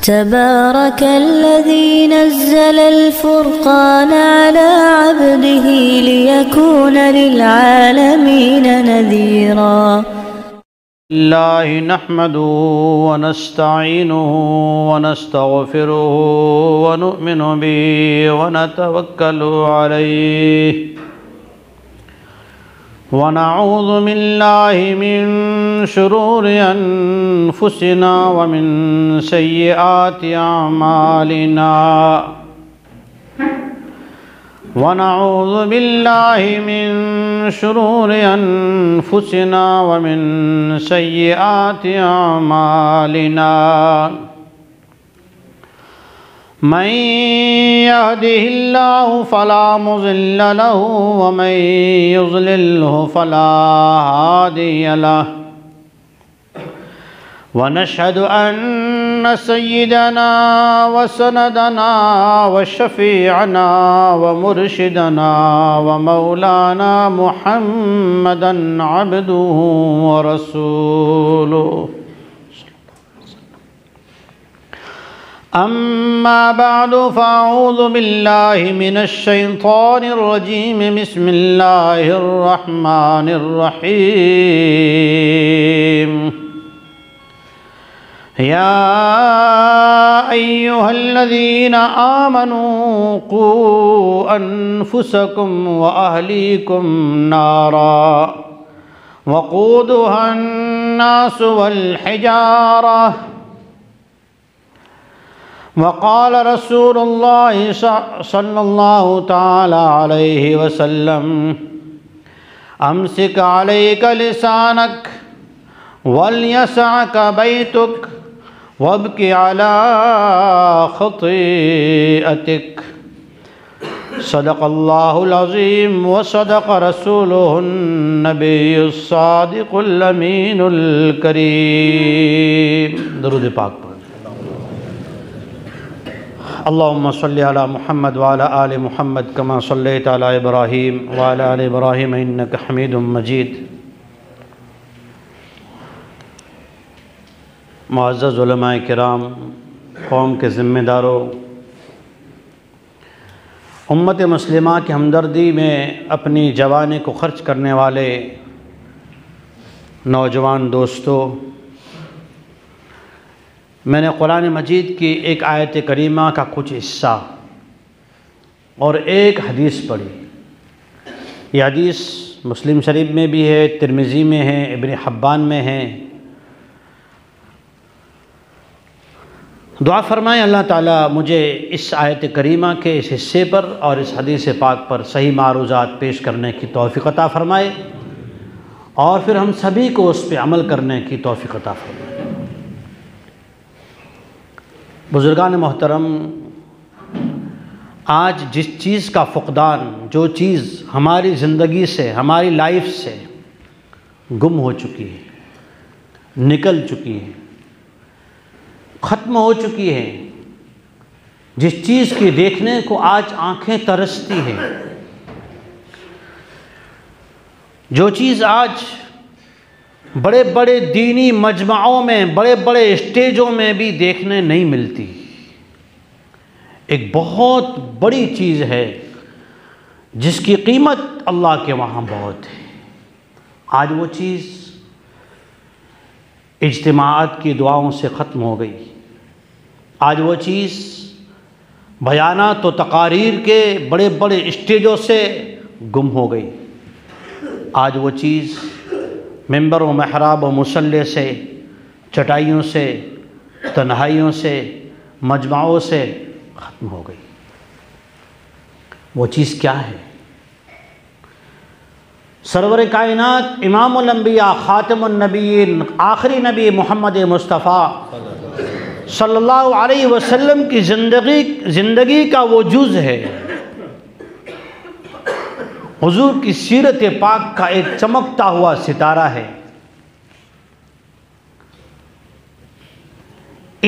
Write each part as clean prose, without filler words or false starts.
تبارك الذي نزل الفرقان على عبده ليكون للعالمين نذيرا. الله نحمده ونستعينه ونستغفره ونؤمن به ونتوكل عليه ونعوذ بالله من شرور أنفسنا ومن سيئات أعمالنا ونعوذ بالله من شرور أنفسنا ومن سيئات أعمالنا من يهده الله فلا مضل له ومن يضلله فلا هادي له ونشهد أن سيدنا وسندنا وشفيعنا ومرشدنا ومولانا محمدا عبده ورسوله أما بعد فأعوذ بالله من الشيطان الرجيم بسم الله الرحمن الرحيم يا أيها الذين آمنوا قوا أنفسكم وأهليكم نارا وقودها الناس والحجارة وقال رسول الله صلى الله تعالى عليه وسلم أمسك عليك لسانك وليسعك بيتك وابك على خطيئتك صدق الله العظيم وصدق رسوله النبي الصادق الأمين الكريم. درود پاک پڑھ. اللهم صل على محمد وعلى آل محمد كما صليت على إبراهيم وعلى آل إبراهيم إنك حميد مجيد. معزز علماء کرام، قوم کے ذمہ داروں، امت مسلمہ کی ہمدردی میں اپنی جوانی کو خرچ کرنے والے نوجوان دوستوں، میں نے قرآن مجید کی ایک آیت کریمہ کا کچھ حصہ اور ایک حدیث پڑھی. یہ حدیث مسلم شریف میں بھی ہے، ترمذی میں ہے، ابن حبان میں ہے. دعا فرمائیں اللہ تعالیٰ مجھے اس آیت کریمہ کے اس حصے پر اور اس حدیث پاک پر صحیح معروضات پیش کرنے کی توفیق عطا فرمائے اور پھر ہم سبھی کو اس پہ عمل کرنے کی توفیق عطا فرمائے. بزرگان محترم، آج جس چیز کا فقدان، جو چیز ہماری زندگی سے، ہماری لائف سے گم ہو چکی ہے، نکل چکی ہے، ختم ہو چکی ہے، جس چیز کی دیکھنے کو آج آنکھیں ترستی ہیں، جو چیز آج بڑے بڑے دینی مجمعوں میں، بڑے بڑے اسٹیجوں میں بھی دیکھنے نہیں ملتی، ایک بہت بڑی چیز ہے جس کی قیمت اللہ کے وہاں بہت ہے. آج وہ چیز اجتماعات کی دعاؤں سے ختم ہو گئی. آج وہ چیز بیانات و تقاریر کے بڑے بڑے اسٹیجوں سے گم ہو گئی. آج وہ چیز ممبر و محراب و مصلی سے، چٹائیوں سے، تنہائیوں سے، مجمعوں سے ختم ہو گئی. وہ چیز کیا ہے؟ سرور کائنات امام الانبیاء خاتم النبیین آخری نبی محمد مصطفیٰ صلی اللہ علیہ وسلم کی زندگی کا وہ جز ہے. حضور کی سیرت پاک کا ایک چمکتا ہوا ستارہ ہے.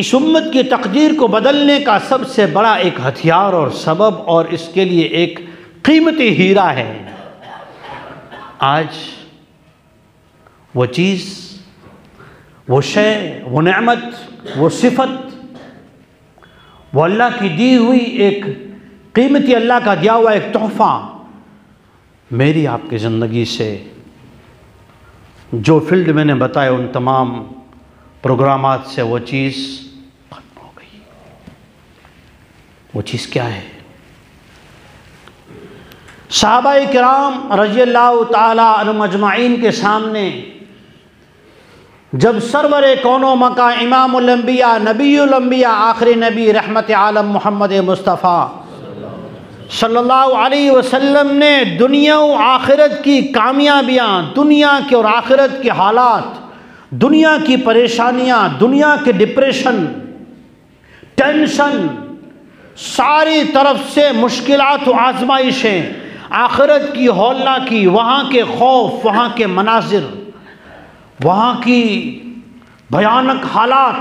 اس امت کی تقدیر کو بدلنے کا سب سے بڑا ایک ہتھیار اور سبب اور اس کے لیے ایک قیمتی ہیرا ہے. آج وہ چیز، وہ شے، وہ نعمت، وہ صفت وہ اللہ کی دی ہوئی ایک قیمتی، اللہ کا دیا ہوا ایک تحفہ میری آپ کی زندگی سے جو فیلڈ میں نے بتایا ان تمام پروگرامات سے وہ چیز ختم ہو گئی۔ وہ چیز کیا ہے؟ صحابہ کرام رضی اللہ تعالی عنہم اجمعین کے سامنے جب سرور کون و مکاں امام الانبیاء نبی الانبیاء آخری نبی رحمت عالم محمد مصطفیٰ صلی اللہ علیہ وسلم نے دنیا و آخرت کی کامیابیاں، دنیا کے اور آخرت کے حالات، دنیا کی پریشانیاں، دنیا کے ڈپریشن، ٹینشن، ساری طرف سے مشکلات و آزمائشیں، آخرت کی ہولناکی، وہاں کے خوف، وہاں کے مناظر، وہاں کی بھیانک حالات،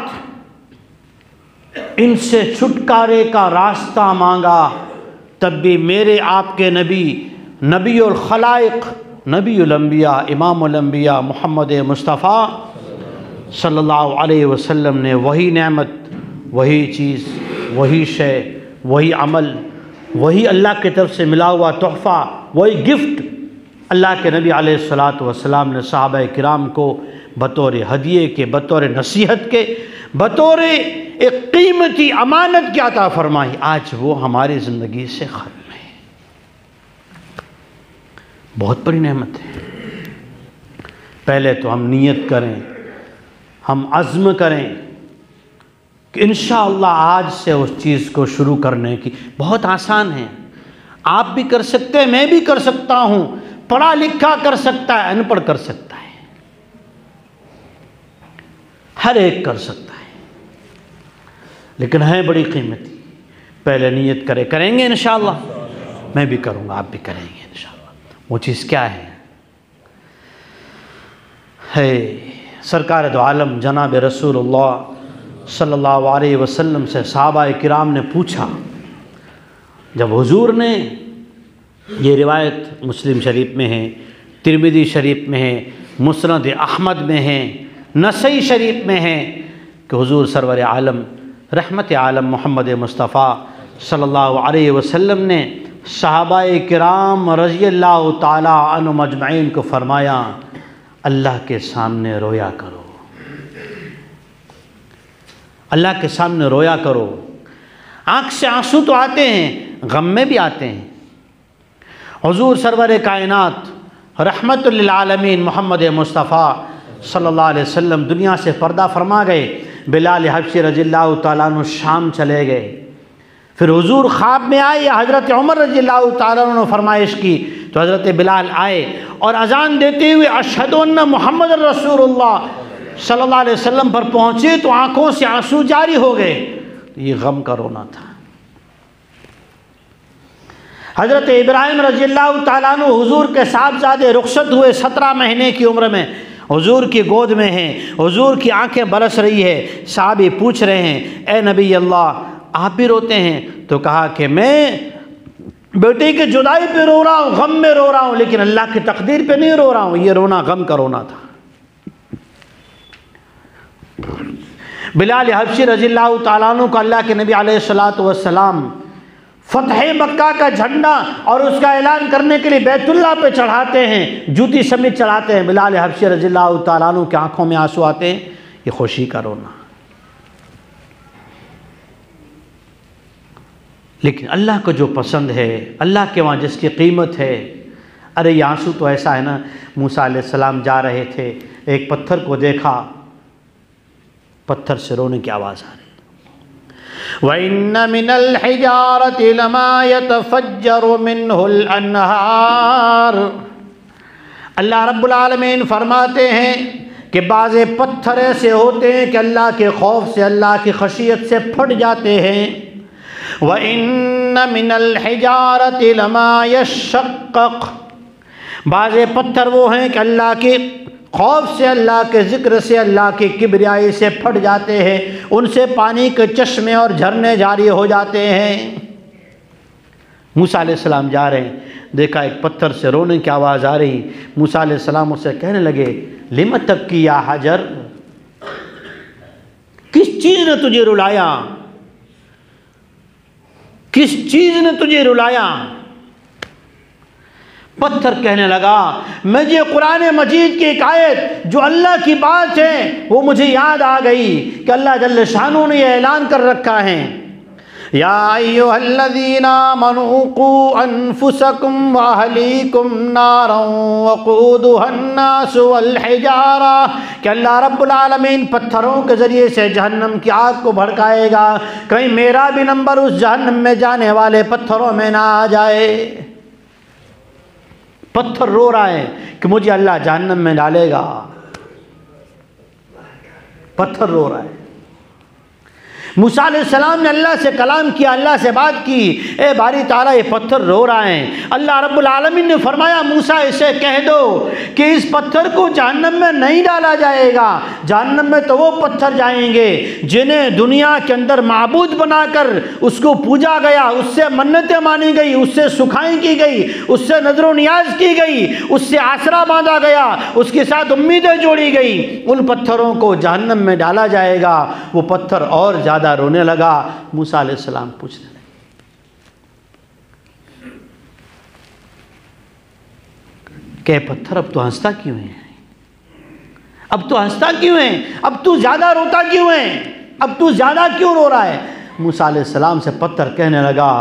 ان سے چھٹکارے کا راستہ مانگا، تب بھی میرے آپ کے نبی، نبی الخلائق، نبی الانبیاء، امام الانبیاء محمد مصطفیٰ صلی اللہ علیہ وسلم نے وہی نعمت، وہی چیز، وہی شے، وہی عمل، وہی اللہ کی طرف سے ملا ہوا تحفہ، وہی گفٹ اللہ کے نبی علیہ الصلاۃ والسلام نے صحابہ کرام کو بطور ہدیے کے، بطور نصیحت کے، بطور ایک قیمتی امانت کی عطا فرمائی۔ آج وہ ہماری زندگی سے ختم ہے۔ بہت بڑی نعمت ہے۔ پہلے تو ہم نیت کریں، ہم عزم کریں کہ انشاءاللہ آج سے اس چیز کو شروع کرنے کی۔ بہت آسان ہے، آپ بھی کر سکتے ہیں، میں بھی کر سکتا ہوں، پڑھا لکھا کر سکتا ہے، ان پڑھ کر سکتا ہے، ہر ایک کر سکتا ہے، لیکن ہے بڑی قیمتی۔ پہلے نیت کریں گے انشاءاللہ، میں بھی کروں گا، آپ بھی کریں گے انشاءاللہ۔ وہ چیز کیا ہے؟ سرکار دو عالم جناب رسول اللہ صلی اللہ علیہ وسلم سے صحابہ کرام نے پوچھا، جب حضور نے، یہ روایت مسلم شریف میں ہے، ترمذی شریف میں ہے، مسند احمد میں ہے، نسائی شریف میں ہے، کہ حضور سرور عالم رحمت عالم محمد مصطفیٰ صلی اللہ علیہ وسلم نے صحابہ کرام رضی اللہ تعالی عنہم اجمعین کو فرمایا، اللہ کے سامنے رویا کرو، اللہ کے سامنے رویا کرو۔ آنکھ سے آنسو تو آتے ہیں، غم میں بھی آتے ہیں۔ حضور سرور کائنات رحمت للعالمین محمد مصطفیٰ صلی اللہ علیہ وسلم دنیا سے پردہ فرما گئے۔ بلال حبشی رضی اللہ تعالیٰ عنہ شام چلے گئے۔ پھر حضور خواب میں آئے، یا حضرت عمر رضی اللہ تعالیٰ عنہ نے فرمائش کی تو حضرت بلال آئے اور اذان دیتے ہوئے اشہد ان محمد رسول اللہ صلی اللہ علیہ وسلم پر پہنچے تو آنکھوں سے آنسو جاری ہو گئے۔ یہ غم کا رونا تھا۔ حضرت ابراہیم رضی اللہ تعالیٰ عنہ حضور کے صاحبزادے رخصت ہوئے 17 مہینے کی عمر میں، حضور کی گود میں ہیں، حضور کی آنکھیں برس رہی ہے۔ صحابی پوچھ رہے ہیں، اے نبی اللہ آپ بھی روتے ہیں؟ تو کہا کہ میں بیٹے کی جدائی پہ رو رہا ہوں، غم میں رو رہا ہوں، لیکن اللہ کی تقدیر پہ نہیں رو رہا ہوں۔ یہ رونا غم کا رونا تھا۔ بلال حبشی رضی اللہ تعالیٰ عنہ کو اللہ کے نبی علیہ الصلاۃ والسلام فتح مکہ کا جھنڈا اور اس کا اعلان کرنے کے لیے بیت اللہ پہ چڑھاتے ہیں، جوتی سمیت چڑھاتے ہیں۔ بلال حبشی رضی اللہ تعالیٰ عنہ کی آنکھوں میں آنسو آتے ہیں۔ یہ خوشی کا رونا۔ لیکن اللہ کو جو پسند ہے، اللہ کے وہاں جس کی قیمت ہے، ارے یہ آنسو تو ایسا ہے نا، موسیٰ علیہ السلام جا رہے تھے، ایک پتھر کو دیکھا، پتھر سے رونے کی آواز آ رہی۔ وَإِنَّ مِنَ الْحِجَارَةِ لَمَا يَتَفَجَّرُ مِنْهُ الْأَنْهَارُ۔ اللہ رب العالمین فرماتے ہیں کہ بعض پتھر ایسے ہوتے ہیں کہ اللہ کے خوف سے، اللہ کی خشیت سے پھٹ جاتے ہیں۔ وَإِنَّ مِنَ الْحِجَارَةِ لَمَا يَشَّقَّقُ۔ بعض پتھر وہ ہیں کہ اللہ کے خوف سے، اللہ کے ذکر سے، اللہ کی کبریائی سے پھٹ جاتے ہیں، ان سے پانی کے چشمے اور جھرنے جاری ہو جاتے ہیں۔ موسیٰ علیہ السلام جا رہے ہیں، دیکھا ایک پتھر سے رونے کی آواز آ رہی۔ موسیٰ علیہ السلام اسے کہنے لگے، لم تبکی یا حجر، کس چیز نے تجھے رلایا؟ کس چیز نے تجھے رلایا؟ پتھر کہنے لگا مجھے قرآن مجید کی ایک آیت جو اللہ کی بات ہے وہ مجھے یاد آ گئی کہ اللہ جل شانہ نے یہ اعلان کر رکھا ہے، یا ایھا الذین آمنوا قوا انفسکم واہلیکم نارا وقودھا الناس والحجارہ، کہ اللہ رب العالمین پتھروں کے ذریعے سے جہنم کی آگ کو بھڑکائے گا، کہیں میرا بھی نمبر اس جہنم میں جانے والے پتھروں میں نہ آ جائے۔ پتھر رو رہا ہے کہ مجھے اللہ جہنم میں ڈالے گا، پتھر رو رہا ہے۔ موسیٰ علیہ السلام نے اللہ سے کلام کیا، اللہ سے بات کی، اے باری تعالیٰ یہ پتھر رو رہا ہے۔ اللہ رب العالمین نے فرمایا موسیٰ اسے کہہ دو کہ اس پتھر کو جہنم میں نہیں ڈالا جائے گا، جہنم میں تو وہ پتھر جائیں گے جنہیں دنیا کے اندر معبود بنا کر اس کو پوجا گیا، اس سے منتیں مانی گئی، اس سے سکھائیں کی گئی، اس سے نظر و نیاز کی گئی، اس سے آسرا باندھا گیا، اس کے ساتھ امیدیں جوڑی گئی، ان پتھروں کو جہنم میں ڈالا جائے گا۔ وہ پتھر اور زیادہ رونے لگا۔ موسیٰ علیہ السلام پوچھنے لگے کہ پتھر اب تو ہنستا کیوں ہے؟ اب تو ہنستا کیوں ہے؟ اب تو زیادہ روتا کیوں ہے؟ اب تو زیادہ کیوں رو رہا ہے؟ موسیٰ علیہ السلام سے پتھر کہنے لگا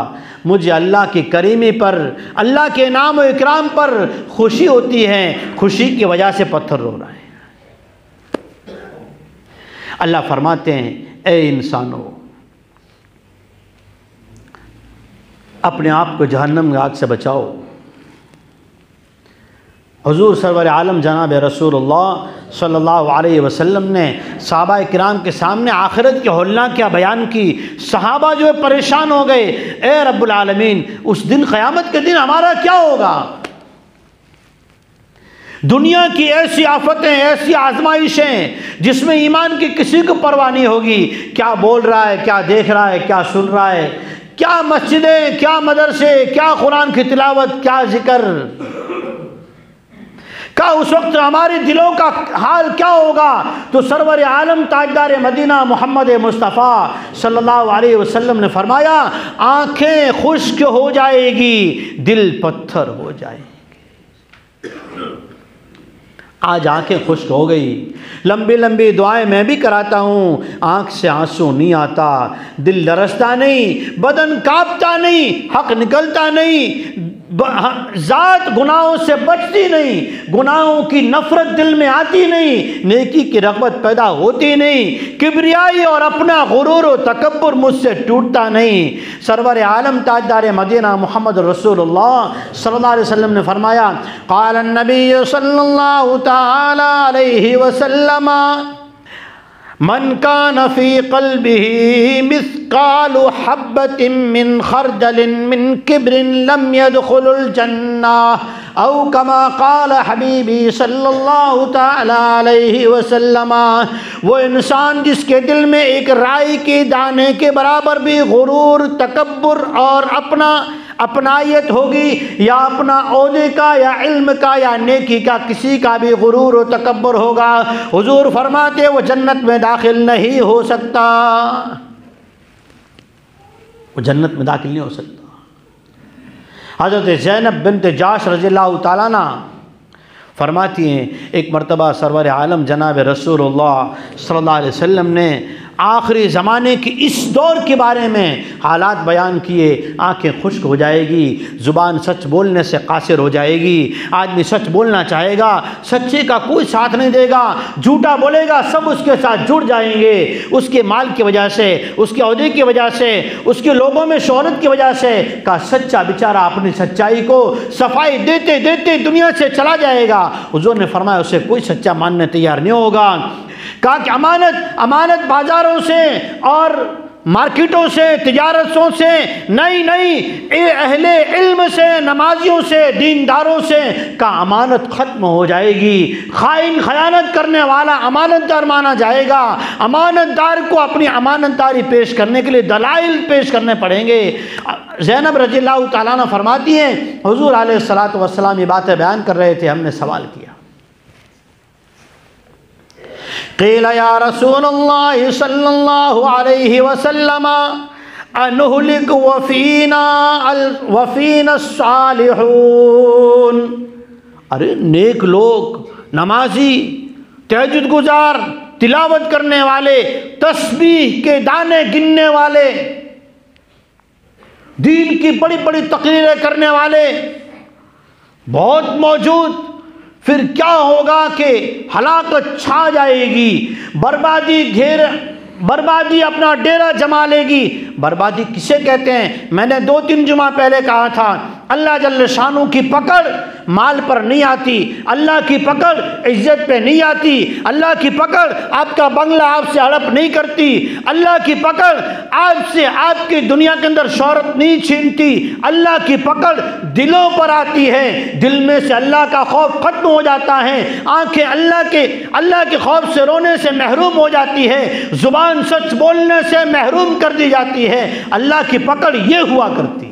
مجھے اللہ کی کریمی پر، اللہ کے انعام و اکرام پر خوشی ہوتی ہے، خوشی کی وجہ سے پتھر رو رہا ہے۔ اللہ فرماتے ہیں اے انسانو، اپنے آپ کو جہنم کی آگ سے بچاؤ۔ حضور سرور عالم جناب رسول اللہ صلی اللہ علیہ وسلم نے صحابہ کرام کے سامنے آخرت کی ہولناکیاں بیان کی۔ صحابہ جو پریشان ہو گئے، اے رب العالمین اس دن قیامت کے دن ہمارا کیا ہوگا؟ دنیا کی ایسی آفتیں، ایسی آزمائشیں جس میں ایمان کی کسی کو پرواہ نہیں ہوگی، کیا بول رہا ہے، کیا دیکھ رہا ہے، کیا سن رہا ہے، کیا مسجدیں، کیا مدرسے، کیا قرآن کی تلاوت، کیا ذکر، کیا اس وقت ہمارے دلوں کا حال کیا ہوگا؟ تو سرور عالم تاجدار مدینہ محمد مصطفیٰ صلی اللہ علیہ وسلم نے فرمایا آنکھیں خشک ہو جائے گی، دل پتھر ہو جائے گی۔ آج آنکھیں خشک ہو گئی، لمبی لمبی دعائیں میں بھی کراتا ہوں، آنکھ سے آنسو نہیں آتا، دل لرزتا نہیں، بدن کانپتا نہیں، حق نکلتا نہیں، ذات گناہوں سے بچتی نہیں، گناہوں کی نفرت دل میں آتی نہیں، نیکی کی رغبت پیدا ہوتی نہیں، کبریائی اور اپنا غرور و تکبر مجھ سے ٹوٹتا نہیں۔ سرور عالم تاجدار مدینہ محمد رسول اللہ صلی اللہ علیہ وسلم نے فرمایا قال النبی صلی اللہ تعالی علیہ وسلم من کان فی قلبہ مثقال حبۃ من خردل من کبر لم يدخل الجنہ او کما قال حبیبی صلی اللہ تعالی علیہ وسلم، وہ انسان جس کے دل میں ایک رائی کے دانے کے برابر بھی غرور، تکبر اور اپنائیت ہوگی، یا اپنا عہدے کا یا علم کا یا نیکی کا کسی کا بھی غرور و تکبر ہوگا، حضور فرماتے وہ جنت میں داخل نہیں ہو سکتا، وہ جنت میں داخل نہیں ہو سکتا۔ حضرت زینب بنت جاش رضی اللہ تعالیٰ عنہ فرماتی ہیں ایک مرتبہ سرور عالم جناب رسول اللہ صلی اللہ علیہ وسلم نے آخری زمانے کی اس دور کے بارے میں حالات بیان کیے، آنکھیں خشک ہو جائے گی، زبان سچ بولنے سے قاصر ہو جائے گی، آدمی سچ بولنا چاہے گا، سچے کا کوئی ساتھ نہیں دے گا، جھوٹا بولے گا سب اس کے ساتھ جڑ جائیں گے، اس کے مال کی وجہ سے، اس کے عہدے کی وجہ سے، اس کے لوگوں میں شہرت کی وجہ سے، کا سچا بیچارہ اپنی سچائی کو صفائی دیتے دیتے دنیا سے چلا جائے گا۔ حضور نے فرمایا اسے کوئی سچا ماننے تیار نہیں ہوگا۔ کہا کہ امانت بازاروں سے اور مارکیٹوں سے، تجارتوں سے نہیں، اہل علم سے، نمازیوں سے، دینداروں سے کا امانت ختم ہو جائے گی، خائن خیانت کرنے والا امانت دار مانا جائے گا، امانت دار کو اپنی امانت داری پیش کرنے کے لیے دلائل پیش کرنے پڑیں گے۔ زینب رضی اللہ تعالیٰ عنہ فرماتی ہیں حضور علیہ الصلاۃ والسلام یہ باتیں بیان کر رہے تھے، ہم نے سوال کیا، قیل یا رسول اللہ صلی اللہ علیہ وسلم انہلک وفینا الصالحون۔ ارے نیک لوگ، نمازی، تہجد گزار، تلاوت کرنے والے، تسبیح کے دانے گننے والے، دین کی بڑی بڑی تقریریں کرنے والے بہت موجود، پھر کیا ہوگا کہ ہلاکت چھا جائے گی، بربادی اپنا ڈیرا جما لے گی۔ بربادی کسے کہتے ہیں؟ میں نے 2-3 جمعہ پہلے کہا تھا، اللہ جل شانہ کی پکڑ مال پر نہیں آتی، اللہ کی پکڑ عزت پہ نہیں آتی، اللہ کی پکڑ آپ کا بنگلہ آپ سے ہڑپ نہیں کرتی، اللہ کی پکڑ آپ سے آپ کی دنیا کے اندر شہرت نہیں چھینتی، اللہ کی پکڑ دلوں پر آتی ہے، دل میں سے اللہ کا خوف ختم ہو جاتا ہے، آنکھیں اللہ کے خوف سے رونے سے محروم ہو جاتی ہے، زبان سچ بولنے سے محروم کر دی جاتی ہے۔ اللہ کی پکڑ یہ ہوا کرتی ہے۔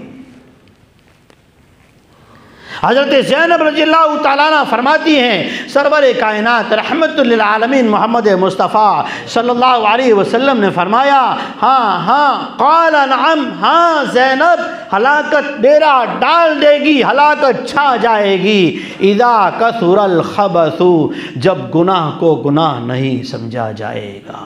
حضرت زینب رضی اللہ تعالیٰ عنہ فرماتی ہیں، سرور کائنات رحمت للعالمین محمد مصطفیٰ صلی اللہ علیہ وسلم نے فرمایا، ہاں قال نعم، ہاں زینب، ہلاکت ڈیرا ڈال دے گی، ہلاکت چھا جائے گی، اذا کثر الخبث، جب گناہ کو گناہ نہیں سمجھا جائے گا۔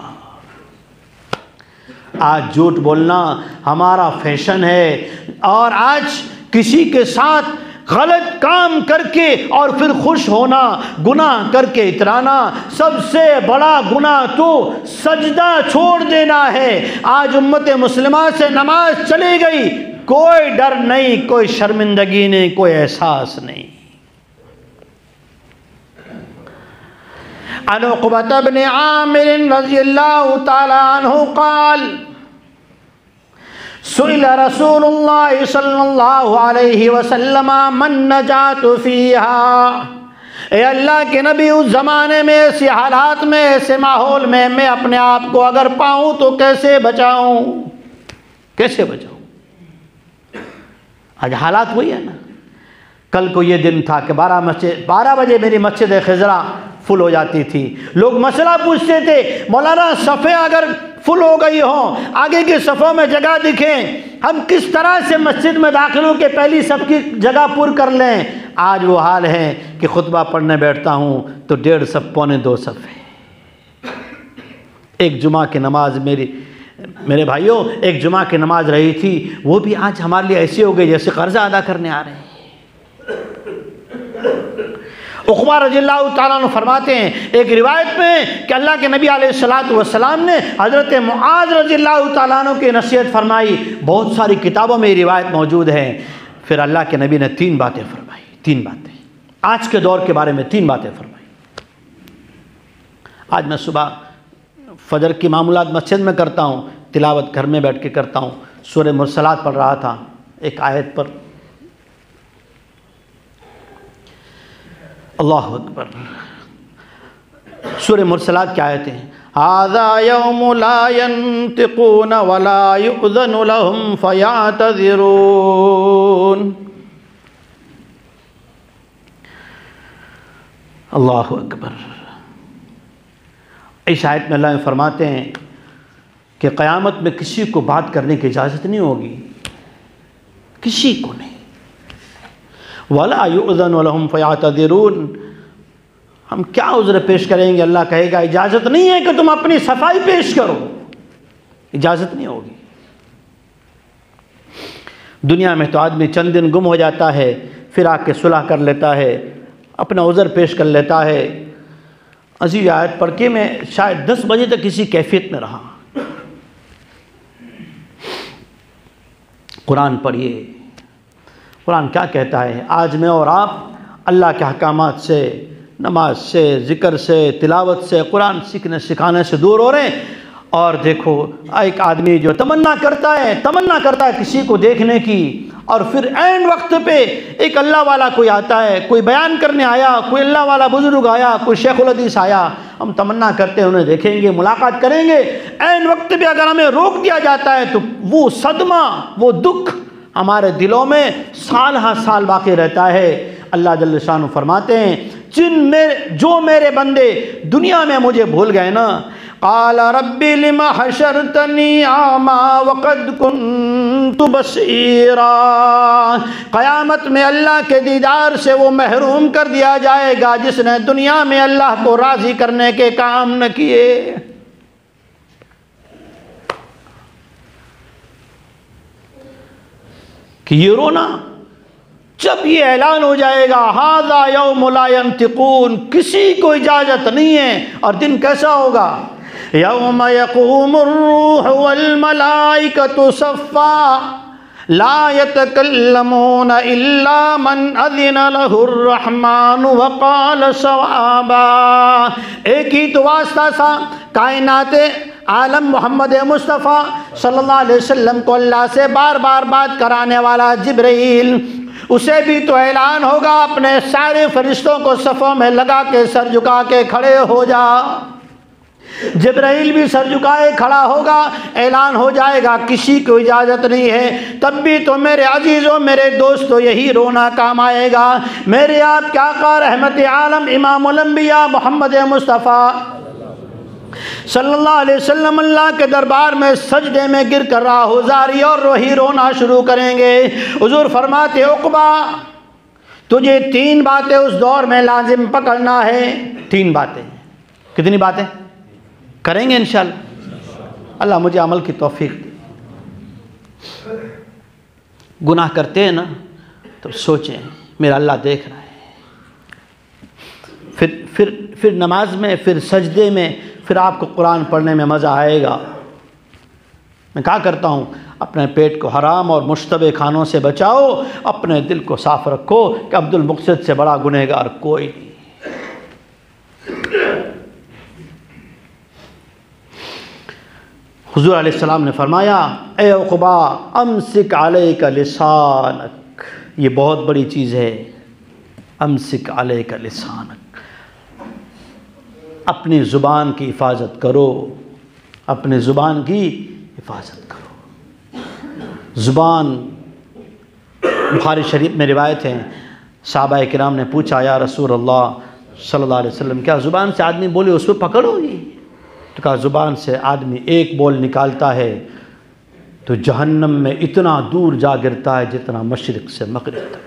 آج جھوٹ بولنا ہمارا فیشن ہے، اور آج کسی کے ساتھ غلط کام کر کے اور پھر خوش ہونا، گناہ کر کے اترانا، سب سے بڑا گناہ تو سجدہ چھوڑ دینا ہے۔ آج امت مسلمہ سے نماز چلی گئی، کوئی ڈر نہیں، کوئی شرمندگی نہیں، کوئی احساس نہیں۔ عن عقبۃ بن عامر رضی اللہ تعالی عنہ قال سئل رسول اللہ صلی اللہ علیہ وسلم من نجات فیہا، اے اللہ کے نبی، اس زمانے میں، ایسے حالات میں، ایسے ماحول میں میں اپنے آپ کو اگر پاؤں تو کیسے بچاؤں؟ کیسے بچاؤں؟ آج حالات وہی ہے نا۔ کل کو یہ دن تھا کہ 12 بجے میری مسجد خضرا فل ہو جاتی تھی، لوگ مسئلہ پوچھتے تھے، مولانا صفیں اگر فل ہو گئی ہوں، آگے کی صفوں میں جگہ دکھیں، ہم کس طرح سے مسجد میں داخل ہو کے پہلی صف کی جگہ پر کر لیں؟ آج وہ حال ہے کہ خطبہ پڑھنے بیٹھتا ہوں تو 1.5 صف، 1.25 صف ہے۔ ایک جمعہ کی نماز میرے بھائیوں، ایک جمعہ کی نماز رہی تھی، وہ بھی آج ہمارے لیے ایسی ہو گئی جیسے قرضہ ادا کرنے آ رہے ہیں۔ عقبہ رضی اللہ تعالیٰ عنہ فرماتے ہیں، ایک روایت میں کہ اللہ کے نبی علیہ السلام نے حضرت معاذ رضی اللہ تعالیٰ عنہ کی نصیحت فرمائی، بہت ساری کتابوں میں یہ روایت موجود ہے۔ پھر اللہ کے نبی نے 3 باتیں فرمائی، 3 باتیں آج کے دور کے بارے میں 3 باتیں فرمائی۔ آج میں صبح فجر کی معمولات مسجد میں کرتا ہوں، تلاوت گھر میں بیٹھ کے کرتا ہوں، سورہ مرسلات پڑھ رہا تھا ایک آیت پر، اللہ اکبر، سورہ مرسلات کی آیتیں ہیں، هَذَا يَوْمُ لَا يَنْتِقُونَ وَلَا يُؤْذَنُ لَهُمْ فَيَعْتَذِرُونَ۔ اللہ اکبر۔ اس آیت میں اللہ فرماتے ہیں کہ قیامت میں کسی کو بات کرنے کی اجازت نہیں ہوگی، کسی کو نہیں۔ وَلَا يُؤْذَنُ لَهُمْ فَيَعْتَذِرُونَ، ہم کیا عذر پیش کریں گے؟ اللہ کہے گا اجازت نہیں ہے کہ تم اپنی صفائی پیش کرو، اجازت نہیں ہوگی۔ دنیا میں تو آدمی چند دن گم ہو جاتا ہے، پھر آ کے صلح کر لیتا ہے، اپنا عذر پیش کر لیتا ہے۔ عزیز آیت پڑھ کے میں شاید 10 بجے تک کسی کیفیت میں رہا۔ قرآن پڑھیے، قرآن کیا کہتا ہے؟ آج میں اور آپ اللہ کے احکامات سے، نماز سے، ذکر سے، تلاوت سے، قرآن سیکھنے سکھانے سے دور ہو رہے ہیں، اور دیکھو ایک آدمی جو تمنا کرتا ہے کسی کو دیکھنے کی، اور پھر عین وقت پہ ایک اللہ والا کوئی آتا ہے، کوئی بیان کرنے آیا، کوئی اللہ والا بزرگ آیا، کوئی شیخ الحدیث آیا، ہم تمنا کرتے ہیں انہیں دیکھیں گے، ملاقات کریں گے، عین وقت پہ اگر ہمیں روک دیا جاتا ہے تو وہ صدمہ، وہ دکھ ہمارے دلوں میں سال ہر سال باقی رہتا ہے۔ اللہ جل شانہ فرماتے ہیں، جو میرے بندے دنیا میں مجھے بھول گئے نا، قال رب لم حشرتنی اعمی وقد کنت بصیرا۔ قیامت میں اللہ کے دیدار سے وہ محروم کر دیا جائے گا جس نے دنیا میں اللہ کو راضی کرنے کے کام نہ کیے۔ کہ یہ رونا جب یہ اعلان ہو جائے گا ھذا یوم لا ینطقون، کسی کو اجازت نہیں ہے۔ اور دن کیسا ہوگا؟ یوم یقوم الروح والملائکۃ صفا لا یتکلمون الا من اذن له الرحمن وقال صوابا۔ ایک ہی تو واسطہ تھا کائنات عالم محمد مصطفیٰ صلی اللہ علیہ وسلم کو اللہ سے بار بار بات کرانے والا جبرائیل، اسے بھی تو اعلان ہوگا اپنے سارے فرشتوں کو صفوں میں لگا کے سر جھکا کے کھڑے ہو جا۔ جبرائیل بھی سر جھکائے کھڑا ہوگا، اعلان ہو جائے گا کسی کو اجازت نہیں ہے۔ تب بھی تو میرے عزیزوں، میرے دوستوں، یہی رونا کام آئے گا۔ میرے آپ کے آقا رحمت عالم امام الانبیاء محمد مصطفیٰ صلی اللہ علیہ وسلم اللہ کے دربار میں سجدے میں گر کر راہزاری اور وہی رونا شروع کریں گے۔ حضور فرماتے عقبہ تجھے 3 باتیں اس دور میں لازم پکڑنا ہے۔ 3 باتیں۔ کتنی باتیں کریں گے انشاءاللہ؟ اللہ مجھے عمل کی توفیق دے۔ گناہ کرتے ہیں نا تو سوچیں میرا اللہ دیکھ رہا ہے۔ پھر نماز میں، پھر سجدے میں، پھر آپ کو قرآن پڑھنے میں مزہ آئے گا۔ میں کہا کرتا ہوں اپنے پیٹ کو حرام اور مشتبہ کھانوں سے بچاؤ، اپنے دل کو صاف رکھو کہ عبد المقصد سے بڑا گنہگار کوئی نہیں۔ حضور علیہ السلام نے فرمایا اے عقبہ امسک علیک لسانک، یہ بہت بڑی چیز ہے۔ امسک علیک لسانک، اپنی زبان کی حفاظت کرو، اپنی زبان کی حفاظت کرو۔ زبان، بخاری شریف میں روایت ہے، صحابہ کرام نے پوچھا یا رسول اللہ صلی اللہ علیہ وسلم کیا زبان سے آدمی بولے اس پہ پکڑو گی؟ تو کہا زبان سے آدمی ایک بول نکالتا ہے تو جہنم میں اتنا دور جا گرتا ہے جتنا مشرق سے مغرب تک۔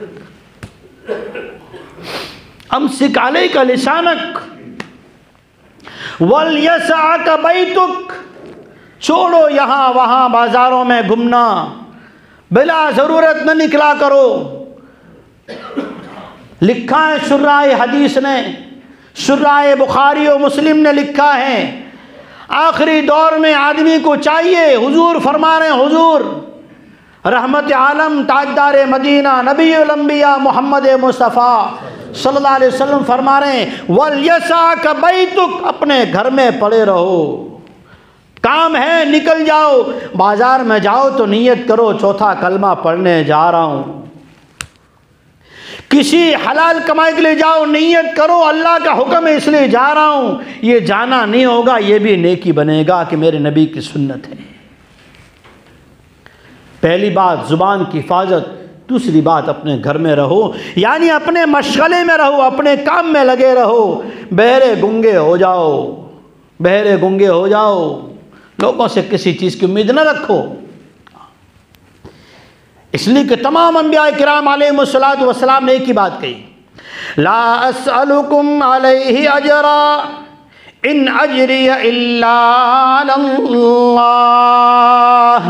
امسک علیک لسانک وَلْيَسَعَكَ بَيْتُكَ، چھوڑو یہاں وہاں بازاروں میں گھومنا، بلا ضرورت نہ نکلا کرو۔ لکھا ہے شرائع حدیث نے، شرائع بخاری و مسلم نے لکھا ہے آخری دور میں آدمی کو چاہیے، حضور فرما رہے ہیں، حضور رحمت عالم تاجدار مدینہ نبی الانبیاء محمد مصطفیٰ صلی اللہ علیہ وسلم فرما رہے ہیں وَلْيَسَعْكَ بَيْتُكَ، اپنے گھر میں پڑے رہو، کام ہے نکل جاؤ، بازار میں جاؤ تو نیت کرو چوتھا کلمہ پڑھنے جا رہا ہوں، کسی حلال کمائی کے لیے جاؤ نیت کرو اللہ کا حکم ہے اس لیے جا رہا ہوں، یہ جانا نہیں ہوگا یہ بھی نیکی بنے گا کہ میرے نبی کی سنت ہے۔ پہلی بات زبان کی حفاظت، دوسری بات اپنے گھر میں رہو، یعنی اپنے مشغلے میں رہو، اپنے کام میں لگے رہو، بہرے گنگے ہو جاؤ، بہرے گنگے ہو جاؤ، لوگوں سے کسی چیز کی امید نہ رکھو۔ اس لیے کہ تمام انبیاء کرام علیہم الصلوۃ والسلام نے ایک ہی بات کہی، لا اسألکم علیہ اجرا ان اجری الا علی اللہ،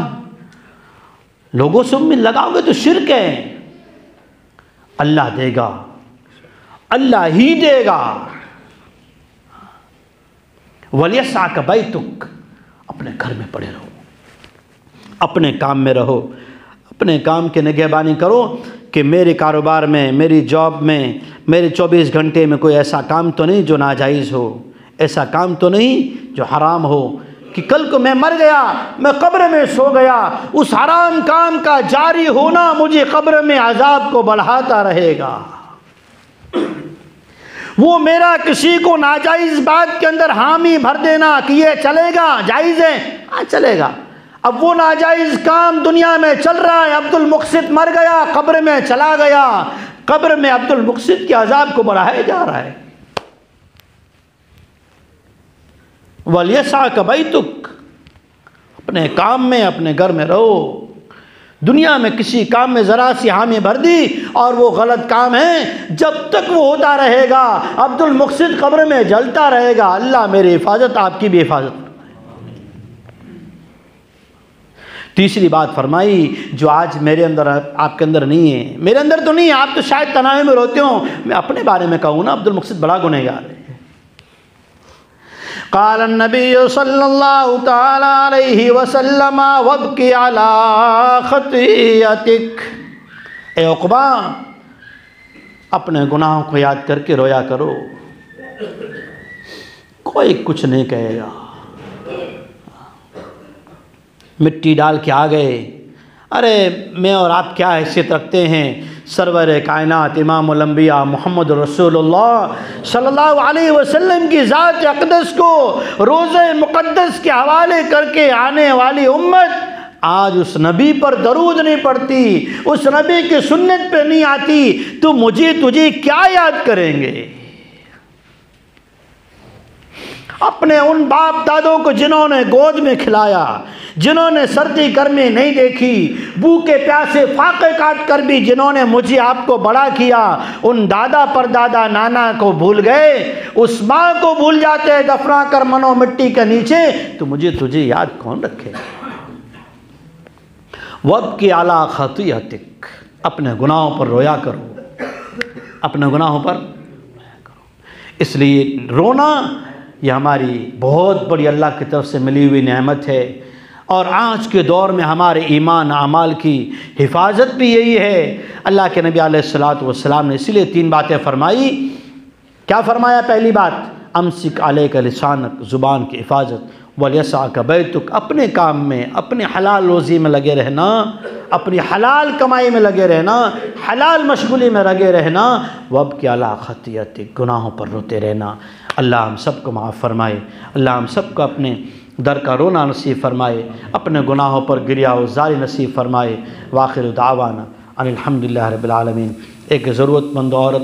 لوگوں سے امید لگاؤ گے تو شرک ہے، اللہ دے گا، اللہ ہی دے گا۔ وَلْيَسْعَكَ بَيْتُكَ، اپنے گھر میں پڑے رہو، اپنے کام میں رہو، اپنے کام کی نگہبانی کرو کہ میرے کاروبار میں، میری جاب میں، میرے 24 گھنٹے میں کوئی ایسا کام تو نہیں جو ناجائز ہو، ایسا کام تو نہیں جو حرام ہو کہ کل کو میں مر گیا، میں قبر میں سو گیا، اس حرام کام کا جاری ہونا مجھے قبر میں عذاب کو بڑھاتا رہے گا۔ وہ میرا کسی کو ناجائز بات کے اندر حامی بھر دینا کہ یہ چلے گا، جائز ہے، ہاں چلے گا، اب وہ ناجائز کام دنیا میں چل رہا ہے، عبد المقصد مر گیا، قبر میں چلا گیا، قبر میں عبد المقصد کے عذاب کو بڑھایا جا رہا ہے۔ وَلْيَسْعَكَ بَيْتُكَ، اپنے کام میں اپنے گھر میں رہو۔ دنیا میں کسی کام میں ذرا سی حامی بھر دی اور وہ غلط کام ہے، جب تک وہ ہوتا رہے گا عبد المقصد قبر میں جلتا رہے گا۔ اللہ میری حفاظت، آپ کی بھی حفاظت۔ تیسری بات فرمائی جو آج میرے اندر آپ کے اندر نہیں ہے، میرے اندر تو نہیں ہے، آپ تو شاید تناؤ میں روتے ہوں، میں اپنے بارے میں کہوں نا، عبد المقصد بڑا گنہگار ہے۔ قال النبی صلی اللہ تعالی علیہ وسلم وابکی علی خطیئتک، اے عقبہ اپنے گناہوں کو یاد کر کے رویا کرو، کوئی کچھ نہیں کہے گا۔ مٹی ڈال کے آ گئے، ارے میں اور آپ کیا حیثیت رکھتے ہیں؟ سرور کائنات امام الانبیاء محمد رسول اللہ صلی اللہ علیہ وسلم کی ذات اقدس کو روضہ مقدس کے حوالے کر کے آنے والی امت آج اس نبی پر درود نہیں پڑتی، اس نبی کی سنت پہ نہیں آتی، تو مجھے تجھے کیا یاد کریں گے؟ اپنے ان باپ دادوں کو جنہوں نے گود میں کھلایا، جنہوں نے سردی گرمی نہیں دیکھی، بھوکے پیاسے فاقے کاٹ کر بھی جنہوں نے مجھے آپ کو بڑا کیا، ان دادا پر دادا نانا کو بھول گئے، اس ماں کو بھول جاتے دفنا کر منو مٹی کے نیچے، تو مجھے تجھے یاد کون رکھے؟ وَابْكِ عَلَىٰ خَطِيئَتِكَ، اپنے گناہوں پر رویا کرو، اپنے گناہوں پر رویا کرو۔ اس لیے رونا یہ ہماری بہت بڑی اللہ کی طرف سے ملی ہوئی نعمت ہے، اور آج کے دور میں ہمارے ایمان اعمال کی حفاظت بھی یہی ہے۔ اللہ کے نبی علیہ السلام نے اسی لیے 3 باتیں فرمائی۔ کیا فرمایا؟ پہلی بات امسک علیک لسانک، زبان کی حفاظت، وَلْيَسْعَكَ بَيْتُكَ، اپنے کام میں اپنے حلال روزی میں لگے رہنا، اپنی حلال کمائی میں لگے رہنا، حلال مشغولی میں لگے رہنا، وَابْكِ عَلَىٰ خَطِيئَتِكَ، گناہوں پر روتے رہنا۔ اللہ ہم سب کو معاف فرمائے، اللہ ہم سب کو اپنے در کا رونا نصیب فرمائے، اپنے گناہوں پر گریہ و زاری نصیب فرمائے۔ وآخر دعوانا ان الحمدللہ رب العالمین۔ ایک ضرورت مند عورت